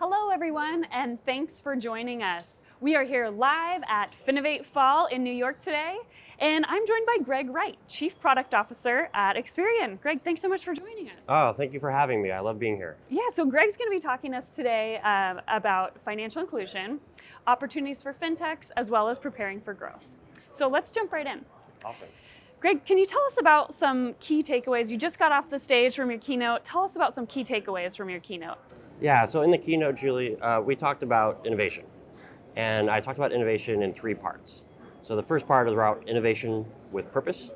Hello everyone, and thanks for joining us. We are here live at Finovate Fall in New York today, and I'm joined by Greg Wright, Chief Product Officer at Experian. Greg, thanks so much for joining us. Oh, thank you for having me. I love being here. Yeah, so Greg's going to be talking to us today about financial inclusion, opportunities for fintechs, as well as preparing for growth. So let's jump right in. Awesome. Greg, can you tell us about some key takeaways? You just got off the stage from your keynote. Tell us about some key takeaways from your keynote. Yeah, so in the keynote, Julie, we talked about innovation. And I talked about innovation in three parts. So the first part is about innovation with purpose.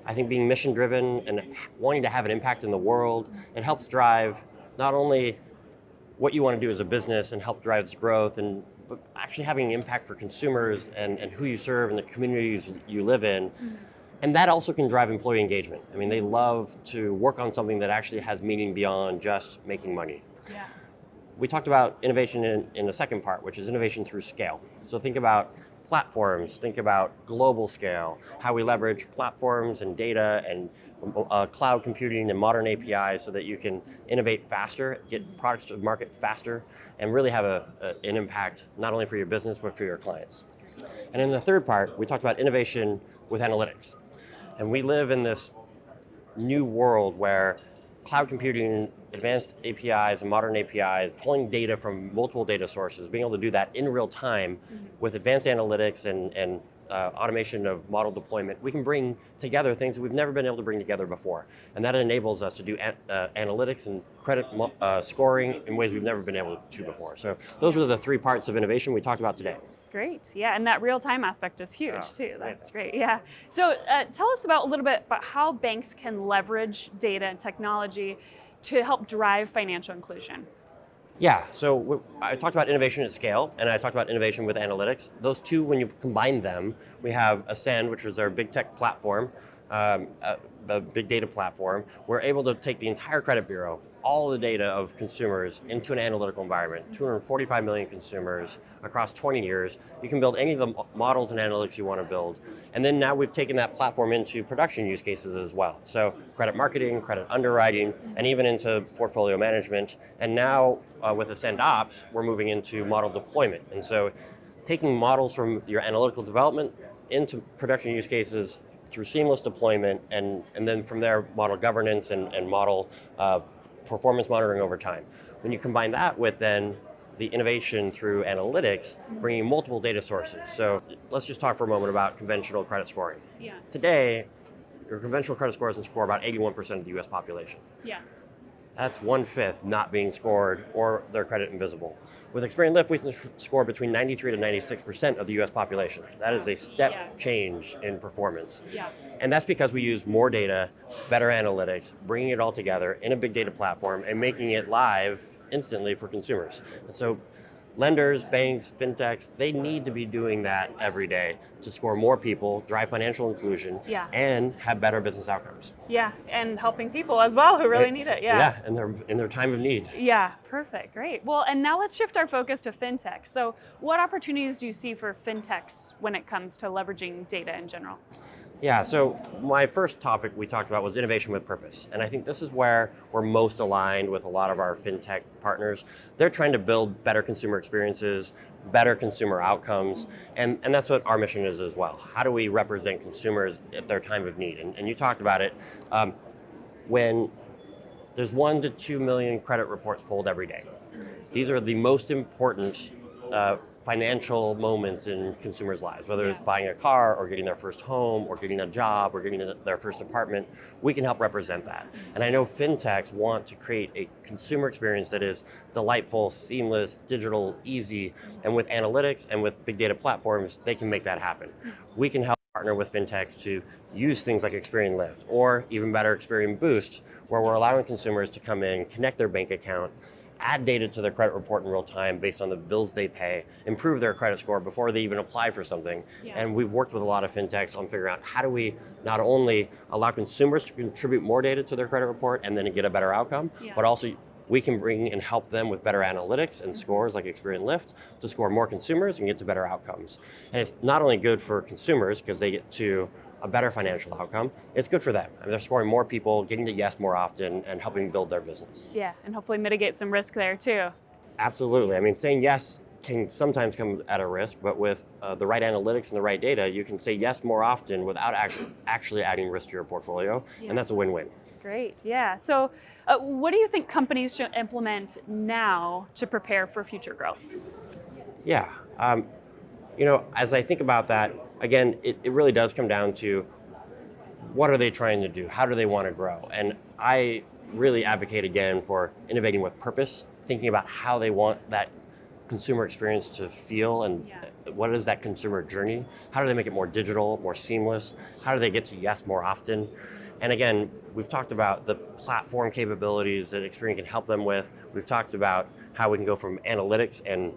I think being mission-driven and wanting to have an impact in the world, it helps drive not only what you want to do as a business and help drive growth, but actually having an impact for consumers and who you serve and the communities you live in. And that also can drive employee engagement. I mean, they love to work on something that actually has meaning beyond just making money. Yeah. We talked about innovation in the second part, which is innovation through scale. So think about platforms, think about global scale, how we leverage platforms and data and cloud computing and modern APIs so that you can innovate faster, get products to market faster, and really have an impact not only for your business, but for your clients. And in the third part, we talked about innovation with analytics. And we live in this new world where cloud computing, advanced APIs and modern APIs, pulling data from multiple data sources, being able to do that in real time with advanced analytics and automation of model deployment, we can bring together things that we've never been able to bring together before. And that enables us to do analytics and credit scoring in ways we've never been able to before. So those are the three parts of innovation we talked about today. Great, yeah, and that real-time aspect is huge too. That's amazing. great, yeah. So tell us a little bit about how banks can leverage data and technology to help drive financial inclusion. Yeah, so I talked about innovation at scale, and I talked about innovation with analytics. Those two, when you combine them, we have Ascend, which is our big tech platform, the big data platform. We're able to take the entire credit bureau, all the data of consumers into an analytical environment, 245 million consumers across 20 years. You can build any of the models and analytics you want to build. And then now we've taken that platform into production use cases as well. So credit marketing, credit underwriting, and even into portfolio management. And now with Ascend Ops, we're moving into model deployment. And so taking models from your analytical development into production use cases through seamless deployment, and then from there, model governance and model performance monitoring over time. When you combine that with then the innovation through analytics, bringing multiple data sources. So let's just talk for a moment about conventional credit scoring. Yeah. Today, your conventional credit scores can score about 81% of the US population. Yeah. That's 1/5 not being scored or their credit invisible. With Experian Lift, we can score between 93 to 96% of the US population. That is a step change in performance. Yeah. And that's because we use more data, better analytics, bringing it all together in a big data platform and making it live instantly for consumers. And so lenders, banks, fintechs, they need to be doing that every day to score more people, drive financial inclusion, and have better business outcomes. Yeah, and helping people as well who really need it. Yeah, in their time of need. Yeah, perfect, great. Well, and now let's shift our focus to fintech. So what opportunities do you see for fintechs when it comes to leveraging data in general? Yeah, so my first topic we talked about was innovation with purpose. And I think this is where we're most aligned with a lot of our fintech partners. They're trying to build better consumer experiences, better consumer outcomes, and that's what our mission is as well. How do we represent consumers at their time of need? And you talked about it. When there's 1 to 2 million credit reports pulled every day. These are the most important financial moments in consumers' lives, whether it's buying a car or getting their first home or getting a job or getting their first apartment. We can help represent that. And I know fintechs want to create a consumer experience that is delightful, seamless, digital, easy, and with analytics and with big data platforms, they can make that happen. We can help partner with fintechs to use things like Experian Lift or even better Experian Boost, where we're allowing consumers to come in, connect their bank account, add data to their credit report in real time based on the bills they pay, improve their credit score before they even apply for something. And we've worked with a lot of fintechs on figuring out how do we not only allow consumers to contribute more data to their credit report and then get a better outcome, but also we can bring and help them with better analytics and scores like Experian Lift to score more consumers and get to better outcomes. And it's not only good for consumers because they get to a better financial outcome, it's good for them. I mean, they're scoring more people, getting to yes more often, and helping build their business. Yeah, and hopefully mitigate some risk there too. Absolutely. I mean, saying yes can sometimes come at a risk, but with the right analytics and the right data, you can say yes more often without actually adding risk to your portfolio, and that's a win-win. Great, yeah. So what do you think companies should implement now to prepare for future growth? Yeah. As I think about that, again, it really does come down to what are they trying to do? How do they want to grow? And I really advocate again for innovating with purpose, thinking about how they want that consumer experience to feel and what is that consumer journey? How do they make it more digital, more seamless? How do they get to yes more often? And again, we've talked about the platform capabilities that Experian can help them with. We've talked about how we can go from analytics and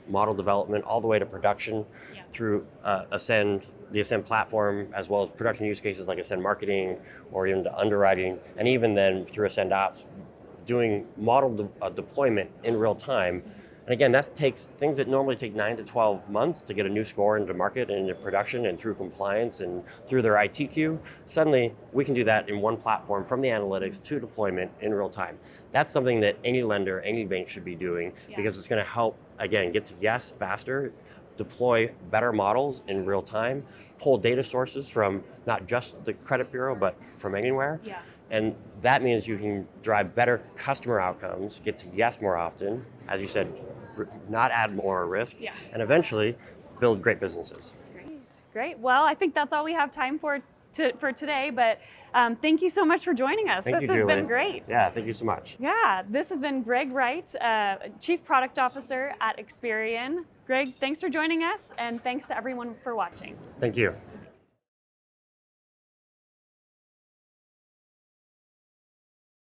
model development all the way to production through the Ascend platform, as well as production use cases like Ascend marketing or even to underwriting, and even then through Ascend Ops, doing model deployment in real time. And again, that takes things that normally take 9 to 12 months to get a new score into market and into production and through compliance and through their IT queue. Suddenly, we can do that in one platform from the analytics to deployment in real time. That's something that any lender, any bank should be doing because it's going to help, again, get to yes faster, deploy better models in real time, pull data sources from not just the credit bureau, but from anywhere. And that means you can drive better customer outcomes, get to yes more often, as you said, not add more risk, and eventually build great businesses. Great. Well, I think that's all we have time for today, but thank you so much for joining us. This has been great. Yeah, thank you so much. Yeah, this has been Greg Wright, Chief Product Officer at Experian. Greg, thanks for joining us, and thanks to everyone for watching. Thank you.